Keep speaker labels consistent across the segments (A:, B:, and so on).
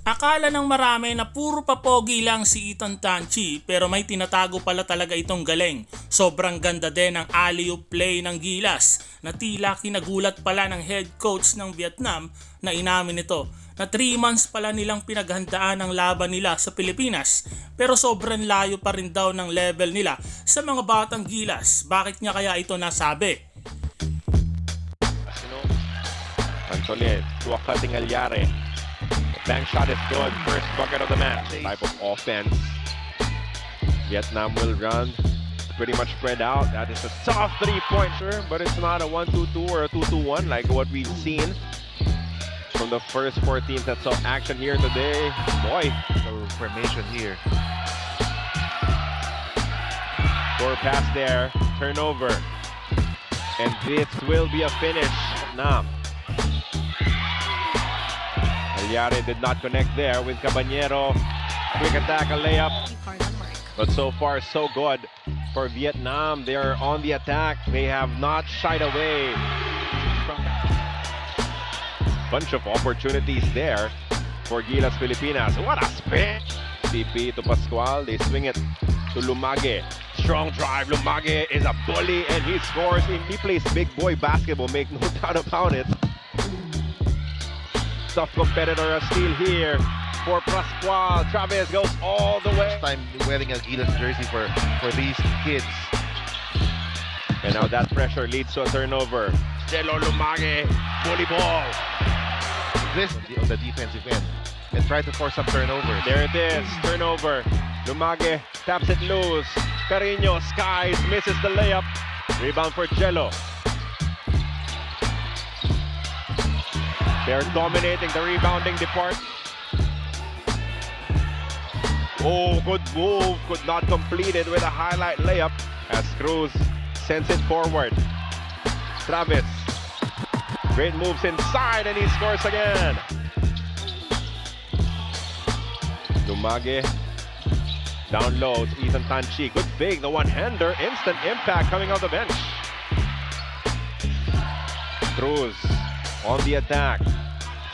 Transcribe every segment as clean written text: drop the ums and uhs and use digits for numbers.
A: Akala ng marami na puro papogi lang si Tanchi pero may tinatago pala talaga itong galing. Sobrang ganda din ng alley-oop play ng Gilas na tila kinagulat pala ng head coach ng Vietnam na inamin ito na 3 months pala nilang pinaghandaan ang laban nila sa Pilipinas pero sobrang layo pa rin daw ng level nila sa mga batang Gilas. Bakit niya kaya ito nasabi?
B: Antolet, cutting Alyare. Bank shot is good. First bucket of the match. Type of offense. Vietnam will run. Pretty much spread out. That is a soft three-pointer, but it's not a 1-2-2 or a 2-2-1 like what we've seen from the first 4 teams that saw action here today. Boy,
C: no formation here.
B: Poor pass there. Turnover. And this will be a finish. Nam. Alyare did not connect there with Caballero. Quick attack, a layup. But so far, so good for Vietnam. They are on the attack. They have not shied away. Bunch of opportunities there for Gilas Pilipinas. What a spin! CP to Pascual. They swing it to Lumage. Strong drive. Lumage is a bully and he scores. He plays big boy basketball. Make no doubt about it. Tough competitor, a steal here for Pascual. Travis goes all the way.
C: Time wearing a Gilas jersey for these kids.
B: And now that pressure leads to a turnover. Jello Lumage, bully ball.
C: This on the defensive end and try to force some turnovers.
B: There it is, turnover. Lumage taps it loose. Carino skies, misses the layup. Rebound for Jello. They're dominating the rebounding department. Oh, good move. Could not complete it with a highlight layup as Cruz sends it forward. Travis. Great moves inside and he scores again. Lumage. Down low to Ethan Tanchi. Good fake, the one-hander. Instant impact coming off the bench. Cruz. On the attack,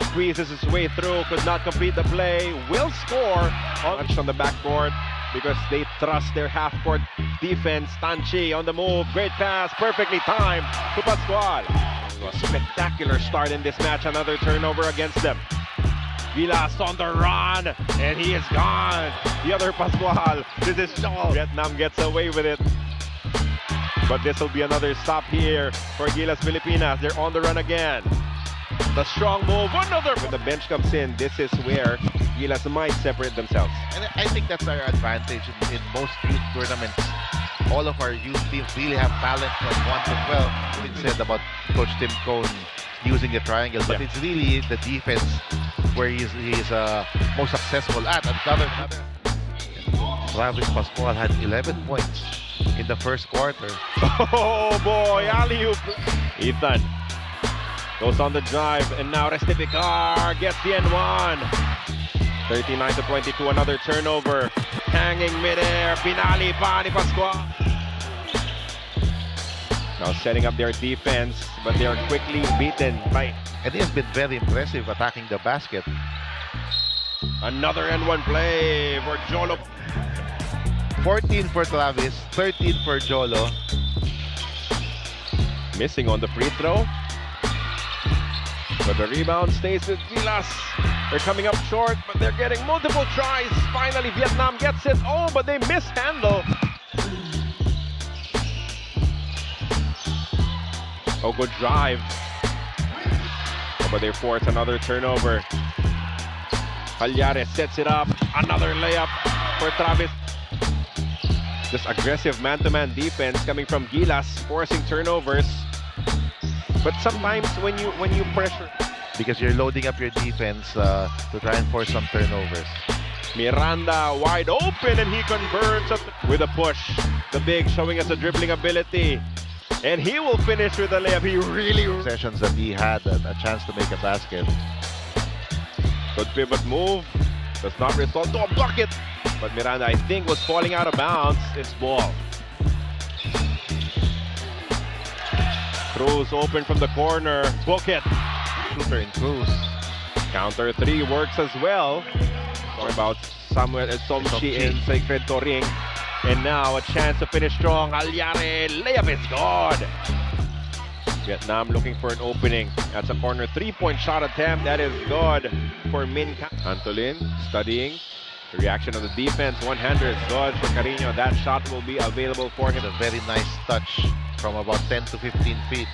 B: squeezes his way through, could not complete the play, will score on the backboard because they trust their half-court defense. Tanchi on the move, great pass, perfectly timed to Pascual. A spectacular start in this match, another turnover against them. Gilas on the run, and he is gone. The other Pascual, this is Shaw. Vietnam gets away with it. But this will be another stop here for Gilas Filipinas. They're on the run again. The strong move, another. When the bench comes in, this is where Gilas might separate themselves.
C: And I think that's our advantage in most youth tournaments. All of our youth teams really have talent from 1 to 12. It's said about Coach Tim Cone using the triangle, but it's really the defense where he's most successful at. Another. Travis Pascual had 11 points in the first quarter.
B: Oh boy, alley-oop. Ethan goes on the drive, and now Restipicar gets the N1. 39-22, another turnover. Hanging midair, pinali pa ni Pascual. Now setting up their defense, but they are quickly beaten by...
C: And he has been very impressive attacking the basket.
B: Another N1 play for Jolo.
C: 14 for Travis, 13 for Jolo.
B: Missing on the free throw. But the rebound stays with Gilas. They're coming up short, but they're getting multiple tries. Finally, Vietnam gets it. Oh, but they mishandle. Oh, good drive. Oh, but they force another turnover. Alyare sets it up. Another layup for Travis. This aggressive man-to-man defense coming from Gilas, forcing turnovers. But sometimes when you pressure,
C: because you're loading up your defense to try and force some turnovers.
B: Miranda wide open and he converts with a push. The big showing us a dribbling ability. And he will finish with a layup. He really...
C: Sessions that he had a chance to make a basket.
B: Good pivot move. Does not result to a bucket. But Miranda, I think, was falling out of bounds. It's ball. Cruz open from the corner. Book it.
C: Shooter in Cruz.
B: Counter 3 works as well. Talking about Samuel Tomchi in Sacred Ring. And now a chance to finish strong. Alyare, layup is good. Vietnam looking for an opening. That's a corner 3-point shot attempt. That is good for Min. Antolin studying the reaction of the defense. One-hander is good for Carino. That shot will be available for him.
C: A very nice touch from about 10 to 15 feet.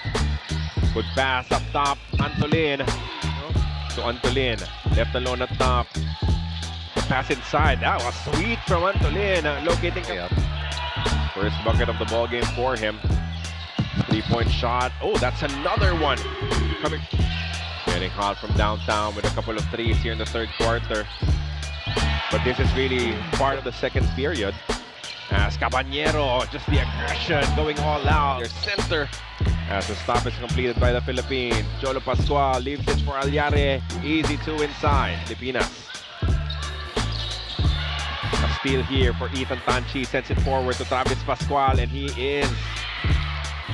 B: Good pass up top. Antolin. To Antolin. Left alone at top. The pass inside. That was sweet from Antolin. Locating. First bucket of the ball game for him. 3-point shot. Oh, that's another one. Coming. Getting hot from downtown with a couple of threes here in the third quarter. But this is really part of the second period. As Caballero, just the aggression going all out. Their center. As the stop is completed by the Philippines. Jolo Pascual leaves it for Alyare. Easy two inside. Filipinas. A steal here for Ethan Tanchi. Sends it forward to Travis Pascual. And he is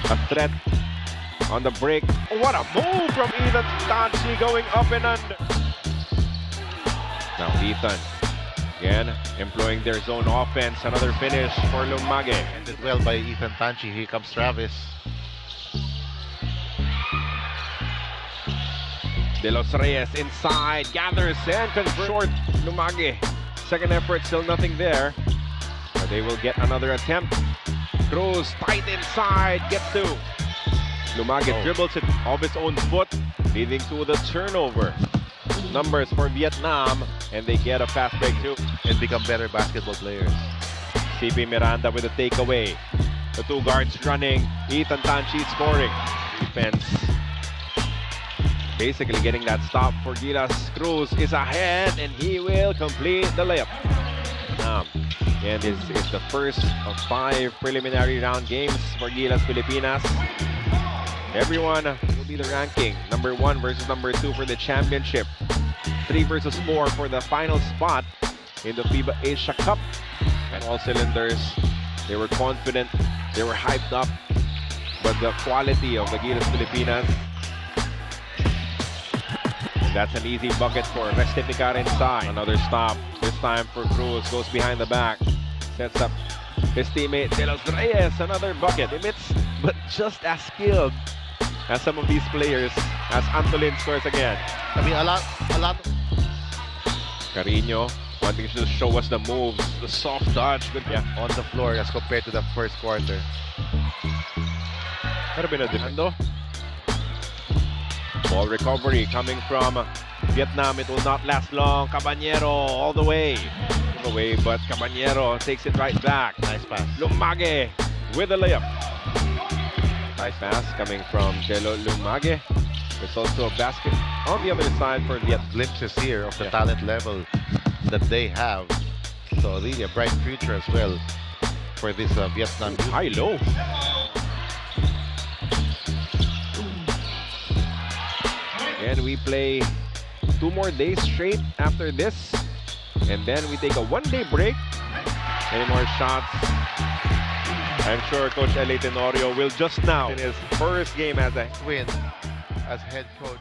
B: a threat on the break. Oh, what a move from Ethan Tanchi going up and under. Now Ethan again employing their zone offense. Another finish for Lumage.
C: Ended well by Ethan Tanchi. Here comes Travis.
B: De Los Reyes inside, gathers and converts. Short, Lumage. Second effort, still nothing there. But they will get another attempt. Cruz tight inside, gets two. Lumage dribbles it off his own foot, leading to the turnover. Numbers for Vietnam, and they get a fast break too.
C: And become better basketball players.
B: CP Miranda with a takeaway. The two guards running. Ethan Tanchi scoring. Defense. Basically getting that stop for Gilas. Cruz is ahead, and he will complete the layup. And this is the first of 5 preliminary round games for Gilas Pilipinas. Everyone will be the ranking. Number 1 versus number 2 for the championship. 3 versus 4 for the final spot in the FIBA Asia Cup. And all cylinders, they were confident, they were hyped up. But the quality of the Gilas Filipinas. That's an easy bucket for Restipicar inside. Another stop, this time for Cruz. Goes behind the back. Sets up his teammate De Los Reyes. Another bucket. Emits, but just as skilled as some of these players. As Antolin scores again.
C: I mean, a lot.
B: Carino wanting to show us the moves. The soft dodge. Good, yeah.
C: On the floor as compared to the first quarter.
B: Could have been a defendo. Ball recovery coming from Vietnam. It will not last long. Caballero all the way. Away, but Caballero takes it right back.
C: Nice pass.
B: Lumage with a layup. Nice pass coming from Jelo Lumage. There's also a basket on the other side for Viet.
C: Glimpses here of the talent level that they have. So really a bright future as well for this Vietnam.
B: High-low. And we play 2 more days straight after this. And then we take a 1-day break. Any more shots? I'm sure Coach L.A. Tenorio will just now in his first game as a
C: win as head coach.